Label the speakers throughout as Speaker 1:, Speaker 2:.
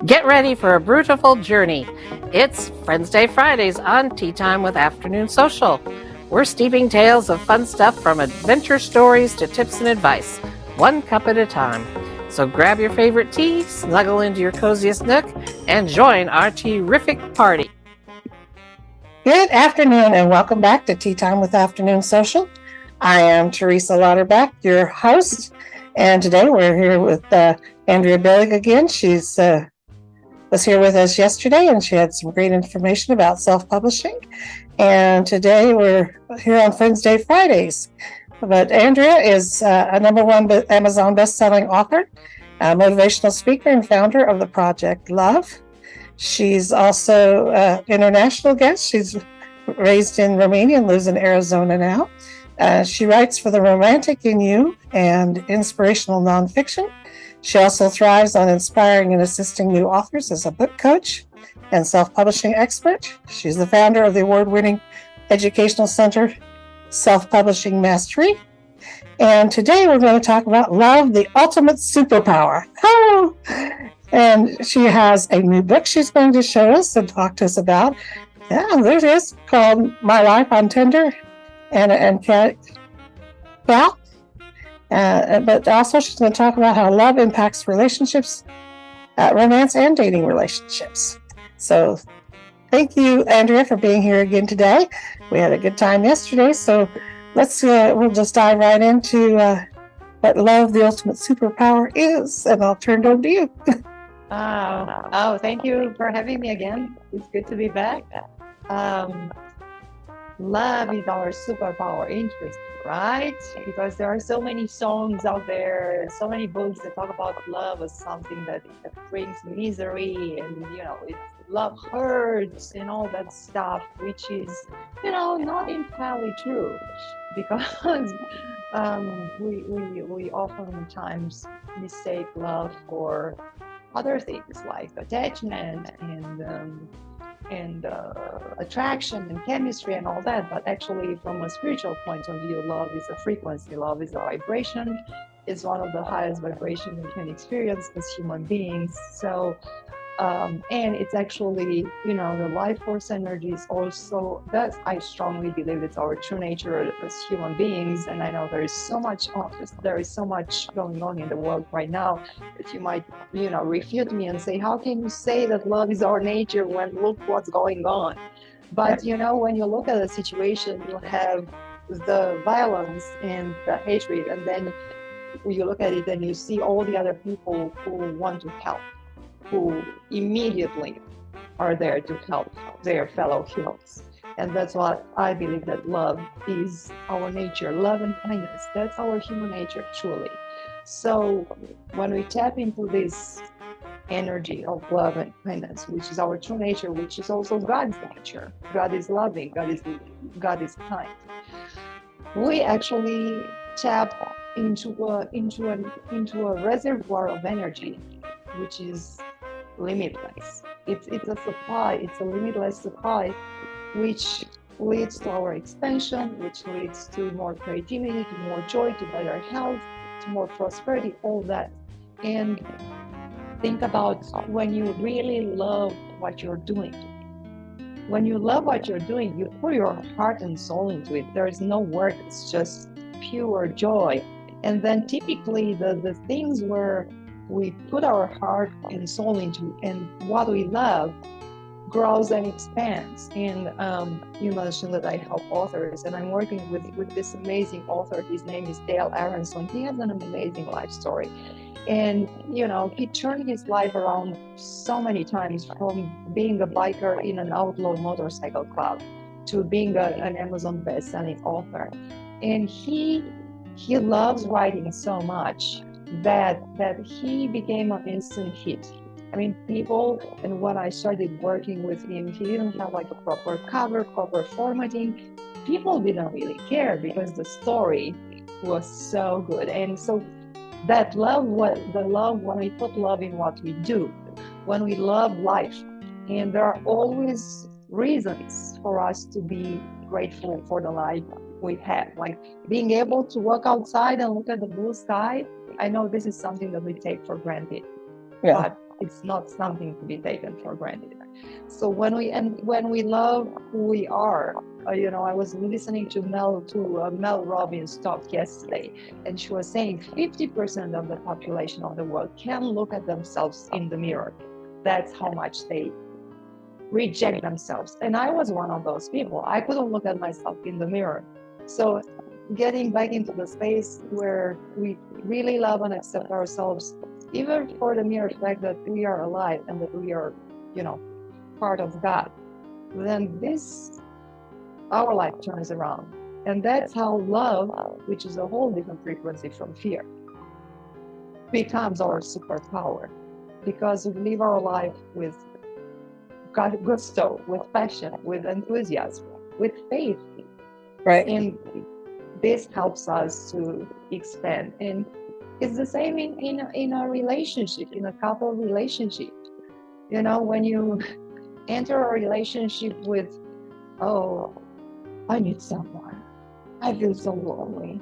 Speaker 1: Get ready for a beautiful journey. It's Friends Day Fridays on Tea Time with Afternoon Social. We're steeping tales of fun stuff from adventure stories to tips and advice, one cup at a time. So grab your favorite tea, snuggle into your coziest nook, and join our terrific party. Good afternoon and welcome back to Tea Time with Afternoon Social. I am Teresa Lauterbach, your host, and today we're here with Andreea Billig again. She's was here with us yesterday, and she had some great information about self-publishing. And today we're here on Friends Day Fridays. But Andreea is a #1 Amazon best-selling author, a motivational speaker, and founder of the Project Love. She's also an international guest. She's raised in Romania and lives in Arizona now. She writes for The Romantic in You and inspirational nonfiction. She also thrives on inspiring and assisting new authors as a book coach and self-publishing expert. She's the founder of the award-winning educational center, Self-Publishing Mastery. And today we're going to talk about love, the ultimate superpower. Oh! And she has a new book she's going to show us and talk to us about. Yeah, there it is, called My Life on Tinder and Cat. But also she's going to talk about how love impacts relationships, romance and dating relationships. So thank you, Andreea, for being here again today. We had a good time yesterday, so we'll just dive right into what love, the ultimate superpower is, and I'll turn it over to you.
Speaker 2: Thank you for having me again. It's good to be back. Love is our superpower. Interesting, right? Because there are so many songs out there, so many books that talk about love as something that brings misery, and love hurts and all that stuff, which is not entirely true, because we oftentimes mistake love for other things like attachment and attraction and chemistry and all that. But actually, from a spiritual point of view, love is a frequency, love is a vibration. It's one of the highest vibrations we can experience as human beings. So and it's actually, the life force energy is also, that I strongly believe it's our true nature as human beings. And I know there is so much going on in the world right now that you might, refute me and say, how can you say that love is our nature when look what's going on? But, when you look at the situation, you have the violence and the hatred, and then you look at it and you see all the other people who want to help, who immediately are there to help their fellow humans. And that's what I believe, that love is our nature. Love and kindness, that's our human nature, truly. So when we tap into this energy of love and kindness, which is our true nature, which is also God's nature, God is loving, God is kind, we actually tap into a reservoir of energy which is limitless. It's a supply, it's a limitless supply, which leads to our expansion, which leads to more creativity, to more joy, to better health, to more prosperity, all that. And think about when you really love what you're doing. When you love what you're doing, you put your heart and soul into it. There is no work, it's just pure joy. And then typically the things where we put our heart and soul into, and what we love grows and expands. And you mentioned that I help authors, and I'm working with this amazing author. His name is Dale Aronson. He has an amazing life story, and he turned his life around so many times, from being a biker in an outlaw motorcycle club to being an Amazon best-selling author. And he loves writing so much that he became an instant hit. I mean, people, and when I started working with him, he didn't have like a proper cover, proper formatting. People didn't really care because the story was so good. And so that love, when we put love in what we do, when we love life, and there are always reasons for us to be grateful for the life we have, like being able to walk outside and look at the blue sky. I know this is something that we take for granted,
Speaker 1: Yeah.
Speaker 2: but It's not something to be taken for granted. So when we love who we are, I was listening to Mel Robbins talk yesterday, and she was saying 50% of the population of the world can look at themselves in the mirror. That's how much they reject themselves. And I was one of those people. I couldn't look at myself in the mirror. So getting back into the space where we really love and accept ourselves, even for the mere fact that we are alive and that we are, part of God, then our life turns around. And that's how love, which is a whole different frequency from fear, becomes our superpower, because we live our life with gusto, with passion, with enthusiasm, with faith.
Speaker 1: Right.
Speaker 2: And this helps us to expand. And it's the same in a relationship, in a couple relationship. When you enter a relationship with, oh, I need someone, I feel so lonely,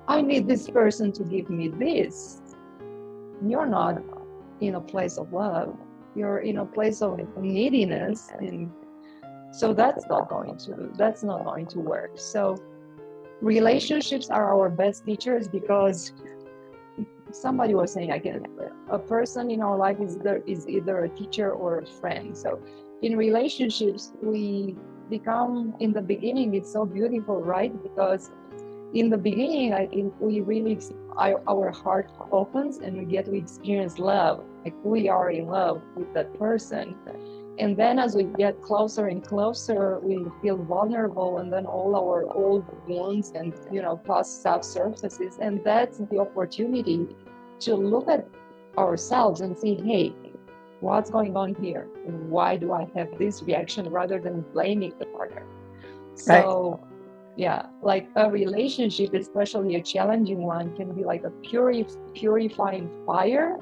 Speaker 2: I need this person to give me this, you're not in a place of love. You're in a place of neediness, and so that's not going to work. So relationships are our best teachers, because somebody was saying, again, a person in our life is either a teacher or a friend. So in relationships, we become, in the beginning, it's so beautiful, right? Because in the beginning, I think we really, our heart opens and we get to experience love. Like we are in love with that person. And then as we get closer and closer, we feel vulnerable, and then all our old wounds and, past stuff surfaces. And that's the opportunity to look at ourselves and say, hey, what's going on here? Why do I have this reaction, rather than blaming the partner? So, right. Yeah, like a relationship, especially a challenging one, can be like a purifying fire,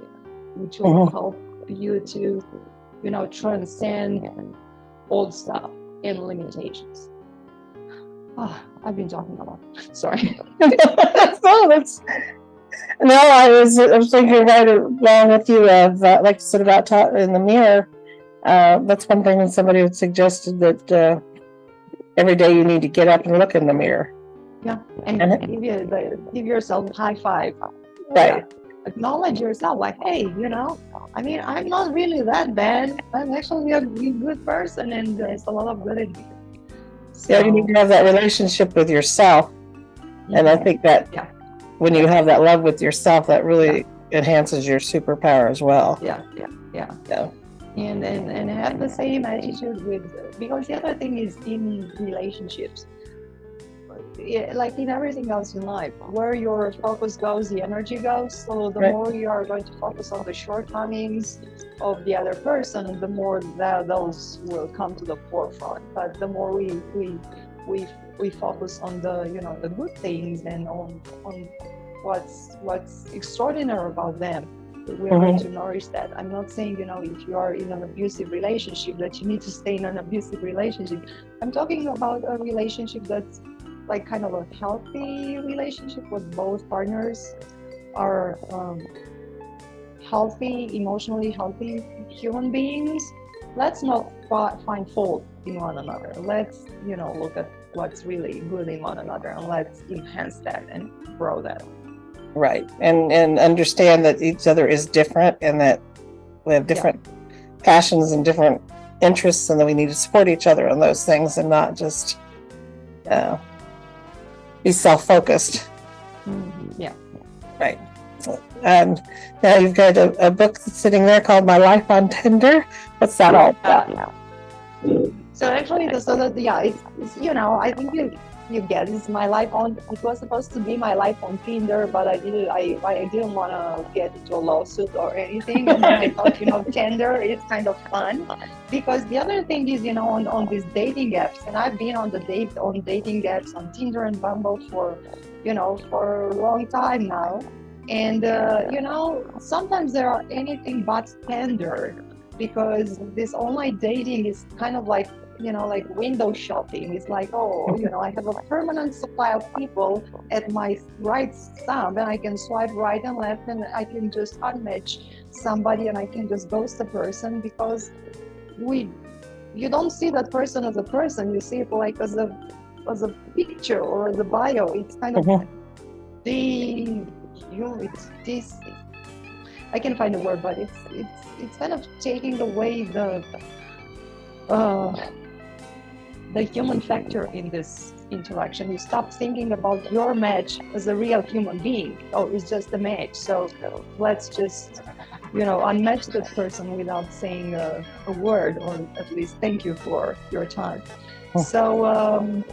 Speaker 2: which will help you to, transcend old stuff and limitations. I've been talking a lot. Sorry.
Speaker 1: No, I was thinking right along with you of, like you said, about in the mirror. That's one thing that somebody had suggested, that every day you need to get up and look in the mirror.
Speaker 2: Yeah, and give yourself a high five.
Speaker 1: Right.
Speaker 2: Yeah. Acknowledge yourself, like, hey, I'm not really that bad. I'm actually a good person, and there's a lot of good in me. So,
Speaker 1: yeah, you need to have that relationship with yourself. And I think that when you have that love with yourself, that really enhances your superpower as well.
Speaker 2: Yeah. And have the same attitude because the other thing is, in relationships, like in everything else in life, where your focus goes, the energy goes. So the more you are going to focus on the shortcomings of the other person, the more that those will come to the forefront. But the more we focus on the good things and on what's extraordinary about them, we're going to nourish that. I'm not saying, if you are in an abusive relationship, that you need to stay in an abusive relationship. I'm talking about a relationship that's like kind of a healthy relationship, where both partners are healthy, emotionally healthy human beings. Let's not find fault in one another. Let's, look at what's really good in one another, and let's enhance that and grow that.
Speaker 1: Right. And understand that each other is different, and that we have different passions and different interests, and that we need to support each other on those things, and not just be self-focused.
Speaker 2: Yeah.
Speaker 1: Right. And now you've got a book sitting there called My Life on Tinder. What's that all about?
Speaker 2: So actually, it's I think you get it's my life on. It was supposed to be my life on Tinder, but I didn't want to get into a lawsuit or anything. And then I thought, Tinder is kind of fun, because the other thing is, on these dating apps, and I've been on dating apps on Tinder and Bumble for a long time now, and sometimes they are anything but tender, because this online dating is kind of like window shopping. It's like, I have a permanent supply of people at my right thumb, and I can swipe right and left, and I can just unmatch somebody and I can just ghost the person because you don't see that person as a person. You see it like as a picture or as a bio. It's kind of it's this. I can find a word, but it's kind of taking away the human factor in this interaction. You stop thinking about your match as a real human being. Oh, it's just a match. So let's just, unmatch that person without saying a word, or at least thank you for your time. So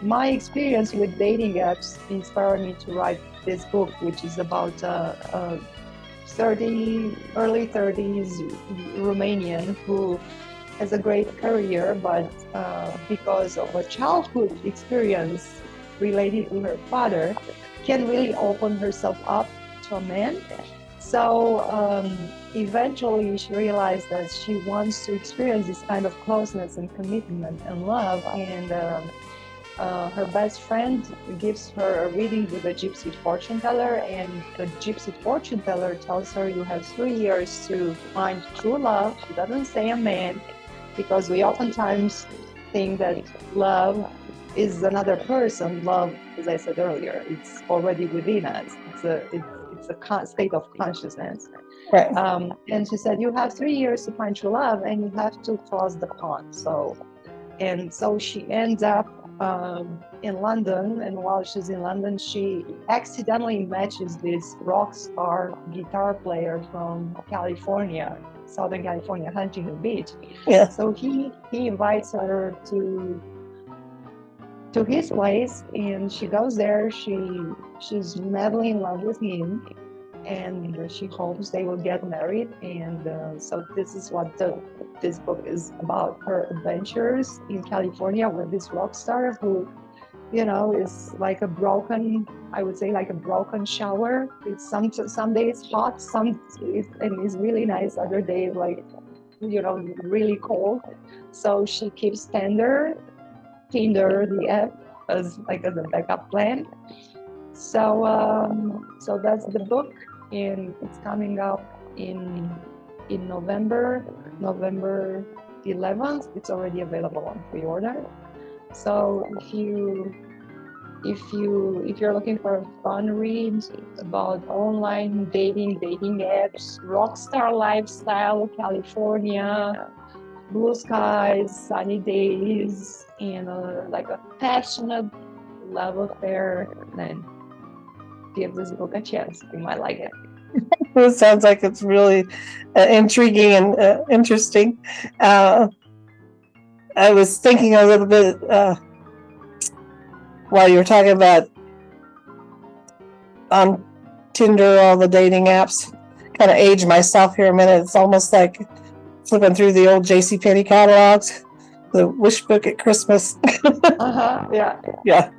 Speaker 2: my experience with dating apps inspired me to write this book, which is about early 30s Romanian who has a great career, but because of a childhood experience related to her father, can really open herself up to a man. So eventually she realized that she wants to experience this kind of closeness and commitment and love, and her best friend gives her a reading with a gypsy fortune teller, and the gypsy fortune teller tells her you have 3 years to find true love. She doesn't say a man, because we oftentimes think that love is another person. Love, as I said earlier, it's already within us. It's a state of consciousness.
Speaker 1: Right.
Speaker 2: And she said, you have 3 years to find true love, and you have to cross the pond. So she ends up in London, and while she's in London, she accidentally matches this rock star guitar player from California, Southern California, Huntington Beach.
Speaker 1: Yeah.
Speaker 2: So he invites her to his place, and she goes there. She's madly in love with him, and she hopes they will get married. And so this is what this book is about: her adventures in California with this rock star who, is like a broken shower. It's some days hot, and it's really nice. Other days really cold. So she keeps Tinder, the app, as a backup plan. So that's the book, and it's coming up in November 11th. It's already available on pre-order. So if you're looking for a fun read about online dating apps, rockstar lifestyle, California, blue skies, sunny days, and a passionate love affair, then give this book a chance. You might like it.
Speaker 1: It sounds like it's really intriguing and interesting. I was thinking a little bit while you were talking about on Tinder, all the dating apps. Kind of age myself here a minute. It's almost like flipping through the old JCPenney catalogs, the wish book at Christmas.
Speaker 2: Yeah.
Speaker 1: Yeah.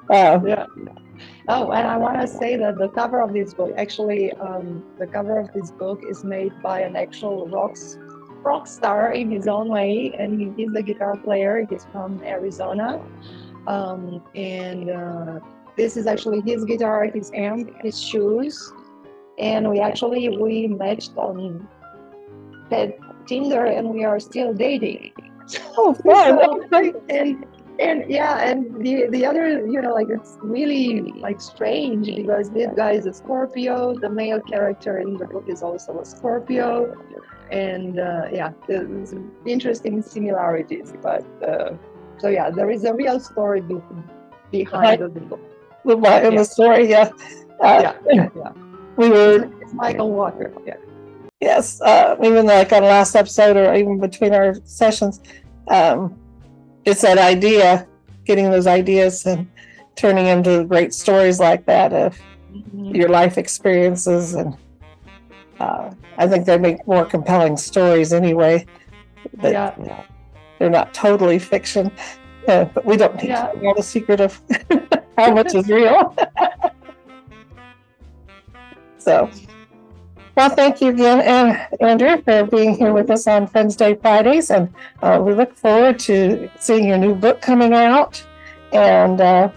Speaker 2: Yeah. Oh, and I want to say that the cover of this book, the cover of this book is made by an actual rock star in his own way, and he's a guitar player. He's from Arizona, and this is actually his guitar, his amp, his shoes, and we matched on Tinder, and we are still dating.
Speaker 1: Oh, fun!
Speaker 2: And the other, it's really strange because this guy is a Scorpio. The male character in the book is also a Scorpio, and there's interesting similarities. But so there is a real story behind the book.
Speaker 1: In the story, yeah. We were.
Speaker 2: It's Michael Walker. Yeah.
Speaker 1: Yes, even like on the last episode, or even between our sessions. It's that idea, getting those ideas and turning into great stories like that of your life experiences. And I think they make more compelling stories anyway. But they're not totally fiction. But we don't need to know the secret of how much is real. So, well, thank you again, Andreea, for being here with us on Friends Day Fridays, and we look forward to seeing your new book coming out. And I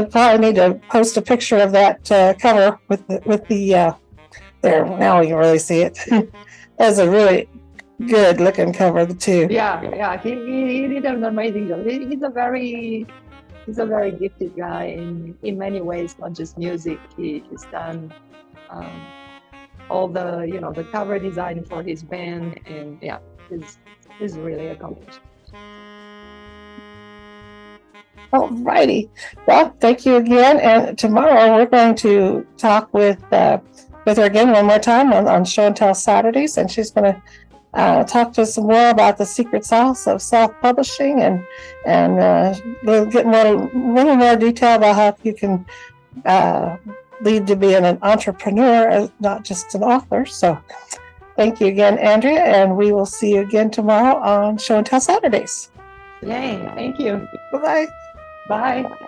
Speaker 1: probably need to post a picture of that cover with the
Speaker 3: There, now we can really see it. That's a really good looking cover, the two.
Speaker 2: Yeah. He did an amazing job. He's a very gifted guy in many ways, not just music. He's done all the cover design for his band, and yeah, he's really accomplished.
Speaker 3: Alrighty. Well, thank you again. And tomorrow we're going to talk with her again one more time on Show and Tell Saturdays, and she's going to talk to us some more about the secret sauce of self-publishing, and we'll get a little more detail about how you can lead to being an entrepreneur, not just an author. So thank you again, Andreea, and we will see you again tomorrow on Show and Tell Saturdays.
Speaker 2: Yay, thank you.
Speaker 3: Bye-bye.
Speaker 2: Bye.